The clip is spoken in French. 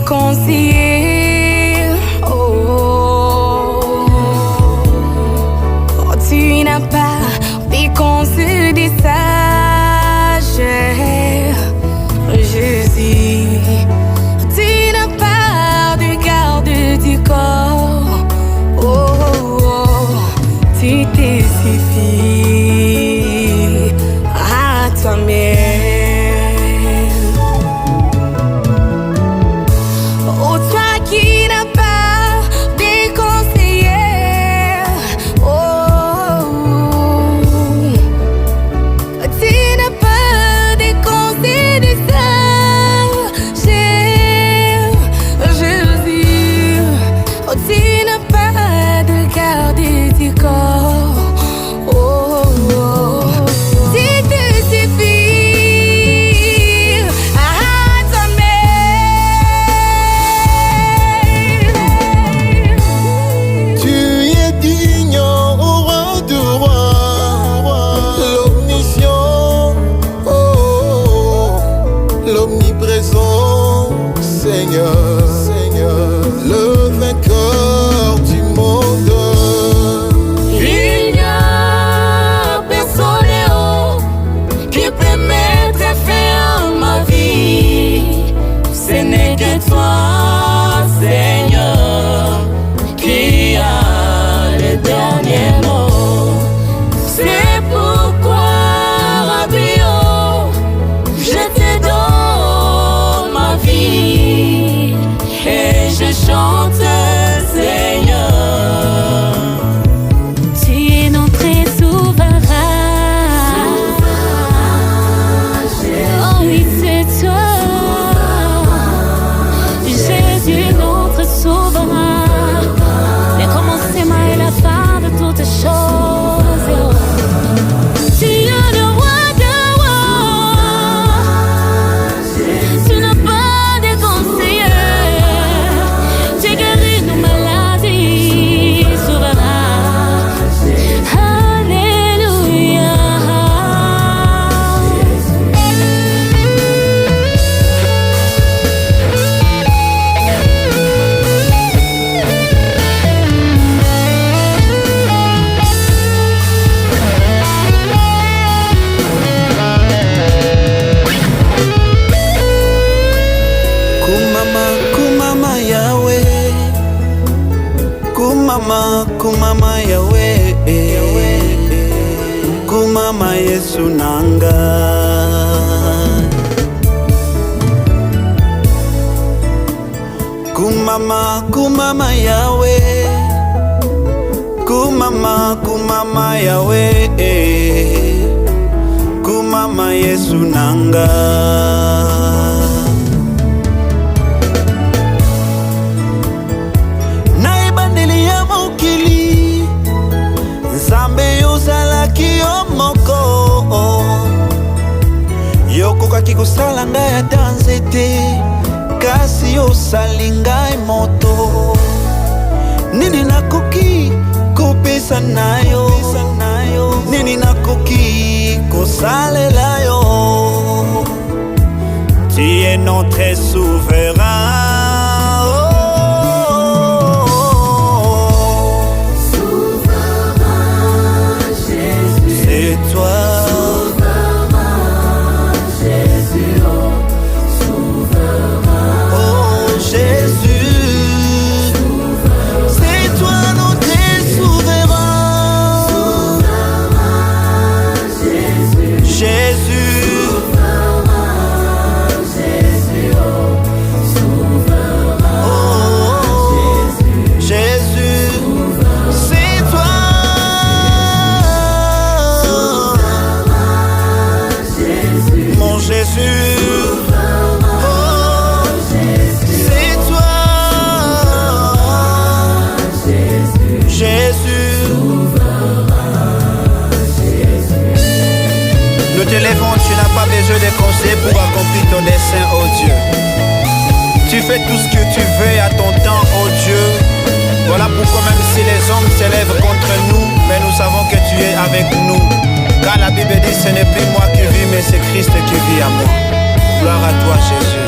conseiller. Oh, tu n'as pas des conseils des sages, Jésus. Tu n'as pas de garde du corps. Oh, tu te suffis à toi-même. Oh, toi qui n'as pas de conseiller. Oh, tu n'as pas de conseil de sage, Jésus. Oh, tu n'as pas de garde du corps. Oh, tu te suffis à toi-même. Tu es digne, au roi de rois, l'omniscient, l'omniprésent, Seigneur, le vainqueur du monde. Il n'y a personne qui peut mettre fin à ma vie. Ce n'est que toi, Seigneur, qui a le dernier mot. C'est pourquoi, Rabbi, je te donne ma vie et je chante, Seigneur. Tu es notre souverain. Oh oui, c'est toi, Jésus, notre souverain. Le commencement et la fin de toutes choses. Tu es le roi de rois. Tu n'as pas de conseiller. Tu guéris nos maladies, souverain. Alléluia. Kumama Yahweh, kumama Yahweh, kumama Yesu nanga. Kumama Yahweh, kumama Yahweh, kumama Yesu nanga. Nzambe ozalaki yo moko, yokokaki kosala ngai ata nzete, kasi osali ngai moto. Nini nakoki kopesa na yo, nini nakoki kosalela yo. Tu es notre souverain. Nous t'élévons, tu n'as pas besoin de conseils pour accomplir ton dessein, oh Dieu. Tu fais tout ce que tu veux à ton temps, oh Dieu. Voilà pourquoi même si les hommes s'élèvent contre nous, mais nous savons que tu es avec nous. Car la Bible dit, ce n'est plus moi qui vis, mais c'est Christ qui vit à moi. Gloire à toi, Jésus.